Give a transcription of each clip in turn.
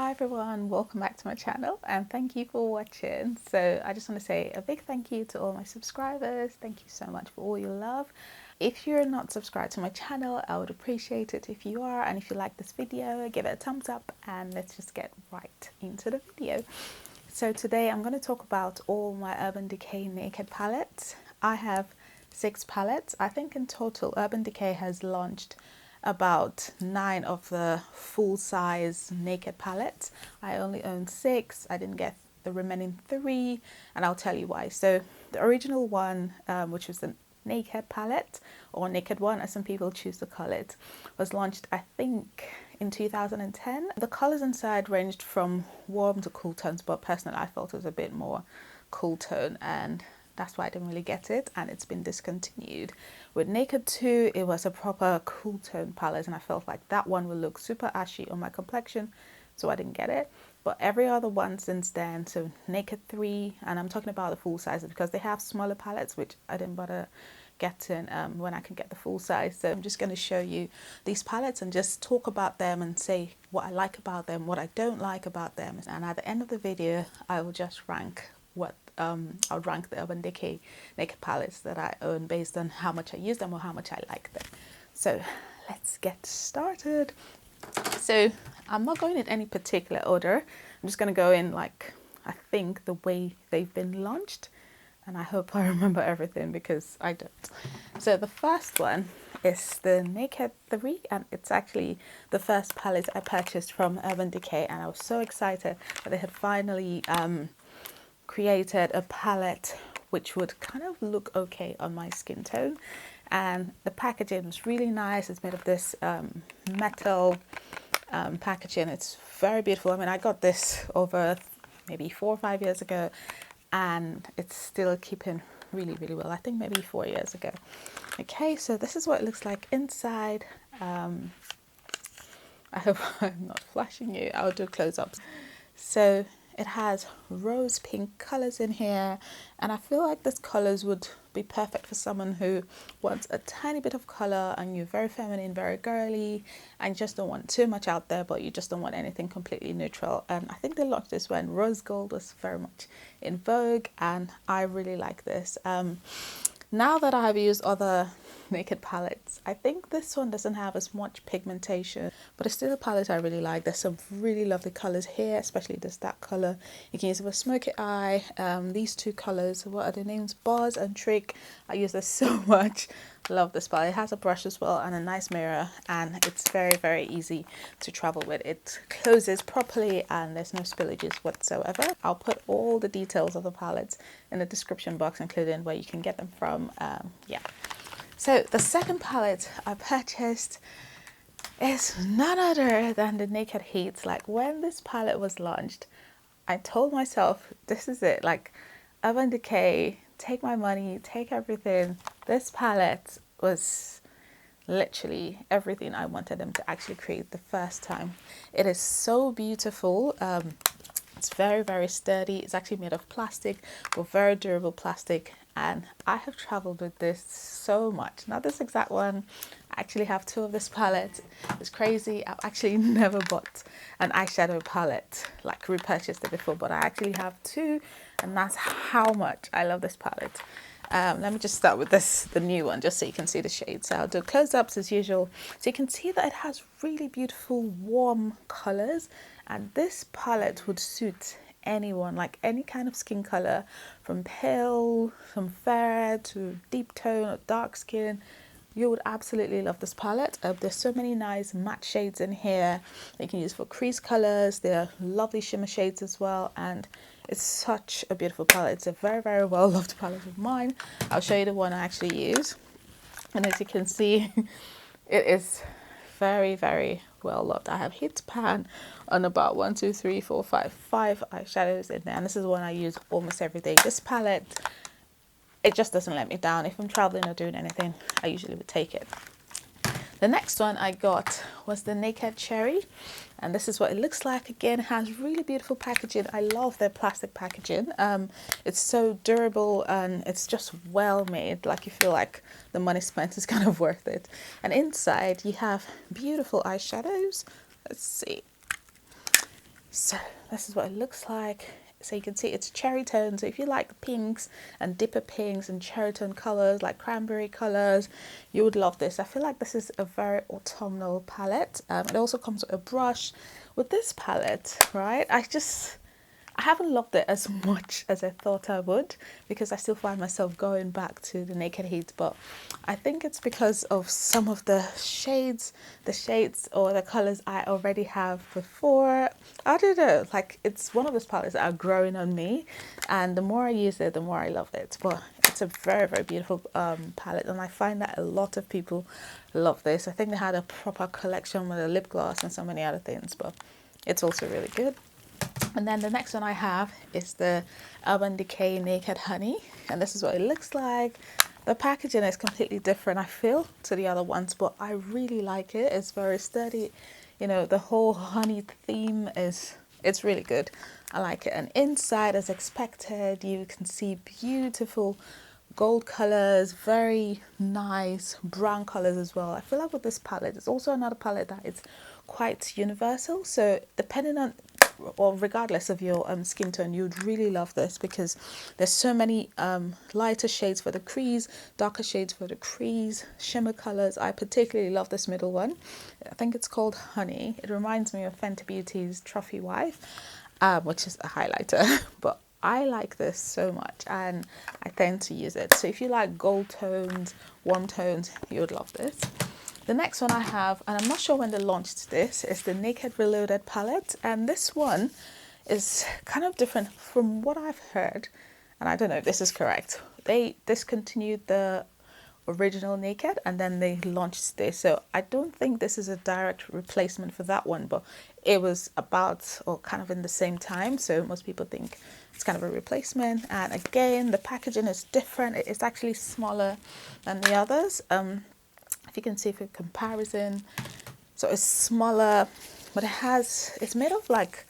Hi everyone, welcome back to my channel and thank you for watching. So I just want to say a big thank you to all my subscribers. Thank you so much for all your love. If you're not subscribed to my channel, I would appreciate it if you are, and if you like this video, give it a thumbs up and let's just get right into the video. So today I'm going to talk about all my Urban Decay Naked palettes. I have 6 palettes. I think in total Urban Decay has launched about 9 of the full-size naked palettes. I only own 6. I didn't get the remaining 3 and I'll tell you why. So the original one, which was the naked palette, or naked one as some people choose to call it, was launched I think in 2010. The colors inside ranged from warm to cool tones, but personally I felt it was a bit more cool tone and that's why I didn't really get it, and it's been discontinued. With Naked 2, it was a proper cool tone palette and I felt like that one would look super ashy on my complexion, so I didn't get it. But every other one since then, so Naked 3, and I'm talking about the full sizes because they have smaller palettes which I didn't bother getting when I can get the full size. So I'm just going to show you these palettes and just talk about them and say what I like about them, what I don't like about them, and at the end of the video I will just rank what I'll rank the Urban Decay naked palettes that I own based on how much I use them or how much I like them. So let's get started. So I'm not going in any particular order. I'm just going to go in like I think the way they've been launched, and I hope I remember everything because I don't. So the first one is the Naked 3, and it's actually the first palette I purchased from Urban Decay, and I was so excited that they had finally created a palette which would kind of look okay on my skin tone. And the packaging was really nice. It's made of this metal packaging. It's very beautiful. I mean, I got this over maybe 4 or 5 years ago and it's still keeping really well. I think maybe 4 years ago. Okay, so this is what it looks like inside. I hope I'm not flashing you. I'll do close-ups. So it has rose pink colors in here, and I feel like this colors would be perfect for someone who wants a tiny bit of color and you're very feminine, very girly, and just don't want too much out there, but you just don't want anything completely neutral. And I think they launched this when rose gold was very much in vogue, and I really like this. Now that I have used other naked palettes, I think this one doesn't have as much pigmentation, but it's still a palette I really like. There's some really lovely colors here, especially this dark color. You can use it for smoky eye. These 2 colors, what are their names? Buzz and Trick. I use this so much. Love this palette. It has a brush as well and a nice mirror, and it's very easy to travel with. It closes properly and there's no spillages whatsoever. I'll put all the details of the palettes in the description box, including where you can get them from. Yeah. So the second palette I purchased is none other than the Naked Heat. Like, when this palette was launched, I told myself, this is it. Like, Urban Decay, take my money, take everything. This palette was literally everything I wanted them to actually create the first time. It is so beautiful. It's very sturdy. It's actually made of plastic, but very durable plastic, and I have traveled with this so much. Not this exact one. I actually have 2 of this palette. It's crazy. I've actually never bought an eyeshadow palette, like repurchased it before, but I actually have 2, and that's how much I love this palette. Let me just start with this, the new one, just so you can see the shades. So I'll do close-ups as usual. So you can see that it has really beautiful warm colors, and this palette would suit anyone, like any kind of skin color, from pale, from fair to deep tone or dark skin. You would absolutely love this palette. There's so many nice matte shades in here that you can use for crease colors. There are lovely shimmer shades as well, and it's such a beautiful palette. It's a very well loved palette of mine. I'll show you the one I actually use, and as you can see, it is very well loved. I have hit pan on about 1, 2, 3, 4, 5 eyeshadows in there, and this is one I use almost every day. This palette, it just doesn't let me down. If I'm traveling or doing anything, I usually would take it. The next one I got was the Naked Cherry, and this is what it looks like. Again, it has really beautiful packaging. I love their plastic packaging. It's so durable and it's just well made. Like, you feel like the money spent is kind of worth it. And inside you have beautiful eyeshadows. Let's see. So this is what it looks like. So you can see it's cherry tone. So if you like pinks and dipper pinks and cherry tone colors, like cranberry colors, you would love this. I feel like this is a very autumnal palette. It also comes with a brush. With this palette, right, I haven't loved it as much as I thought I would, because I still find myself going back to the Naked Heat, but I think it's because of some of the shades or the colors I already have before. I don't know, like it's one of those palettes that are growing on me, and the more I use it, the more I love it. But it's a very, very beautiful palette, and I find that a lot of people love this. I think they had a proper collection with a lip gloss and so many other things, but it's also really good. And then the next one I have is the Urban Decay Naked Honey, and this is what it looks like. The packaging is completely different, I feel, to the other ones, but I really like it. It's very sturdy. You know, the whole honey theme it's really good. I like it. And inside, as expected, you can see beautiful gold colors, very nice brown colors as well. I feel like with this palette, it's also another palette that is quite universal. So depending on, or regardless of your skin tone, you'd really love this, because there's so many lighter shades for the crease, darker shades for the crease, shimmer colors. I particularly love this middle one. I think it's called Honey. It reminds me of Fenty Beauty's Trophy Wife, which is a highlighter, but I like this so much and I tend to use it. So if you like gold tones, warm tones, you would love this. The next one I have, and I'm not sure when they launched this, is the Naked Reloaded palette. And this one is kind of different from what I've heard. And I don't know if this is correct. They discontinued the original Naked and then they launched this. So I don't think this is a direct replacement for that one, but it was about or kind of in the same time. So most people think it's kind of a replacement. And again, the packaging is different. It's actually smaller than the others. If you can see for comparison, so it's smaller, but it's made of like,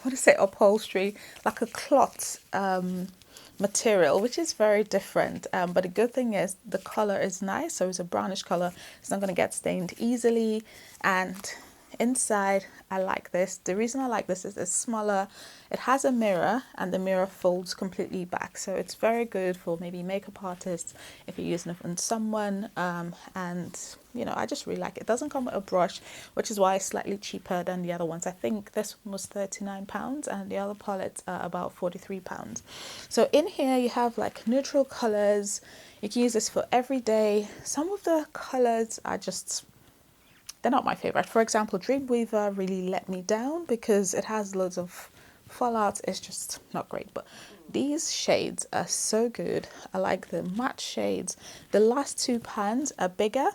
what to say, upholstery, like a cloth material, which is very different. But the good thing is the color is nice. So it's a brownish color. It's not going to get stained easily. And inside, I like this. The reason I like this is it's smaller. It has a mirror and the mirror folds completely back. So it's very good for maybe makeup artists if you're using it on someone. And, you know, I just really like it. It doesn't come with a brush, which is why it's slightly cheaper than the other ones. I think this one was £39 and the other palettes are about £43. So in here you have like neutral colors. You can use this for every day. Some of the colors are just, they're not my favorite. For example, Dreamweaver really let me down because it has loads of fallouts. It's just not great. But these shades are so good. I like the matte shades. The last two pans are bigger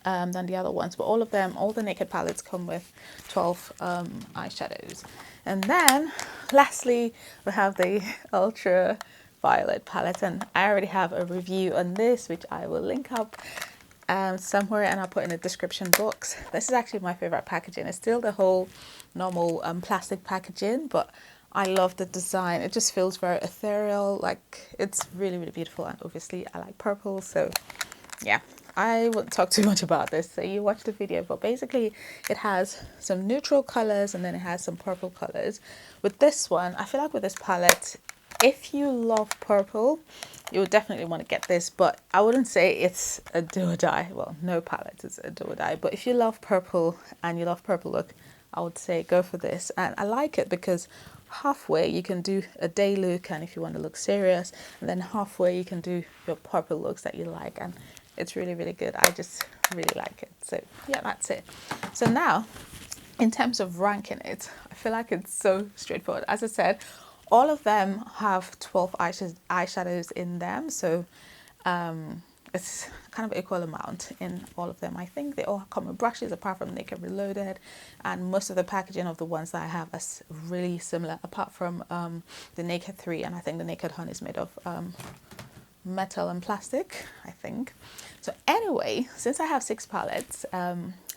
than the other ones, but all the Naked palettes come with 12 eyeshadows. And then lastly, we have the Ultra Violet palette, and I already have a review on this, which I will link up somewhere and I'll put in the description box. This is actually my favorite packaging. It's still the whole normal plastic packaging, but I love the design. It just feels very ethereal. Like, it's really, really beautiful. And obviously I like purple, so yeah, I won't talk too much about this, so you watch the video. But basically it has some neutral colors and then it has some purple colors. With this one, I feel like with this palette, if you love purple, you would definitely want to get this, but I wouldn't say it's a do or die. Well, no palette is a do or die, but if you love purple and you love purple look, I would say go for this. And I like it because halfway you can do a day look, and if you want to look serious, and then halfway you can do your purple looks that you like, and it's really, really good. I just really like it. So yeah, that's it. So now, in terms of ranking it, I feel like it's so straightforward. As I said, all of them have 12 eyeshadows in them, so it's kind of equal amount in all of them. I think they all come with brushes apart from Naked Reloaded, and most of the packaging of the ones that I have is really similar apart from the Naked 3, and I think the Naked Honey is made of metal and plastic, I think. So anyway, since I have 6 palettes,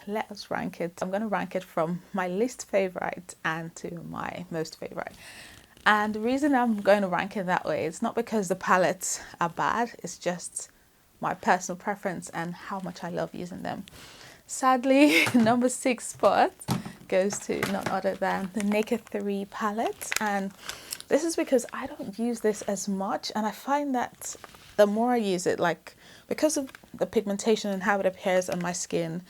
let us rank it. I'm going to rank it from my least favorite and to my most favorite. And the reason I'm going to rank it that way is not because the palettes are bad, it's just my personal preference and how much I love using them. Sadly, number 6 spot goes to none other than the Naked 3 palette. And this is because I don't use this as much, and I find that the more I use it, like because of the pigmentation and how it appears on my skin,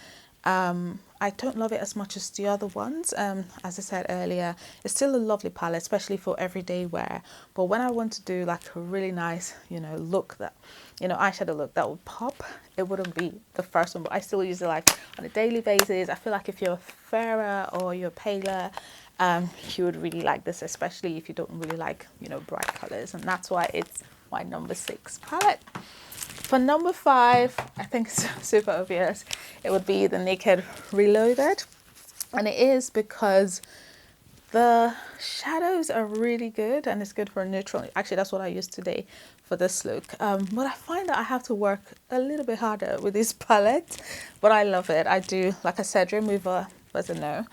I don't love it as much as the other ones. As I said earlier, it's still a lovely palette, especially for everyday wear. But when I want to do like a really nice, look that, eyeshadow look that would pop, it wouldn't be the first one. But I still use it like on a daily basis. I feel like if you're fairer or you're paler, you would really like this, especially if you don't really like, bright colors. And that's why it's my number 6 palette. For number 5, I think it's super obvious, it would be the Naked Reloaded. And it is because the shadows are really good, and it's good for a neutral. Actually, that's what I used today for this look. But I find that I have to work a little bit harder with this palette, but I love it. I do, like I said, Remover was a no.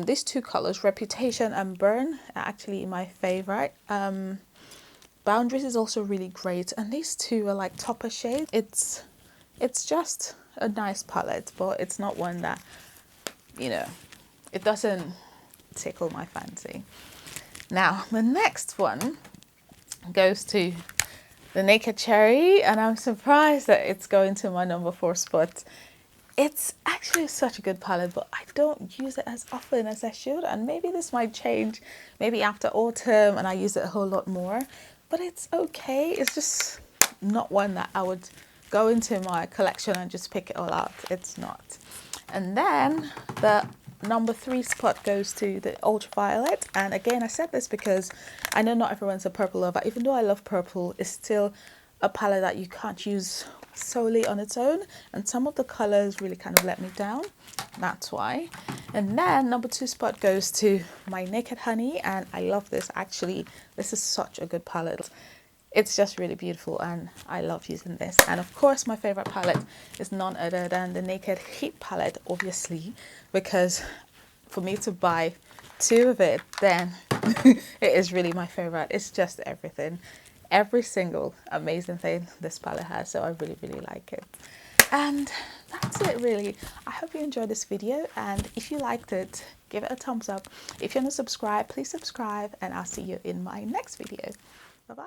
These 2 colors, Reputation and Burn, are actually my favorite. Boundaries is also really great, and these 2 are like topper shades. It's just a nice palette, but it's not one that, it doesn't tickle my fancy. Now, the next one goes to the Naked Cherry, and I'm surprised that it's going to my number 4 spot. It's actually such a good palette, but I don't use it as often as I should, and maybe this might change maybe after autumn and I use it a whole lot more. But it's okay. It's just not one that I would go into my collection and just pick it all out. It's not. And then the number 3 spot goes to the Ultraviolet. And again, I said this because I know not everyone's a purple lover. Even though I love purple, it's still a palette that you can't use solely on its own. And some of the colors really kind of let me down. That's why. And then number 2 spot goes to my Naked Honey, and I love this. Actually, this is such a good palette. It's just really beautiful, and I love using this. And of course, my favorite palette is none other than the Naked Heat palette, obviously, because for me to buy 2 of it, then it is really my favorite. It's just everything, every single amazing thing this palette has. So I really, really like it. And that's it really. I hope you enjoyed this video, and if you liked it, give it a thumbs up. If you're not subscribed, please subscribe, and I'll see you in my next video. Bye bye.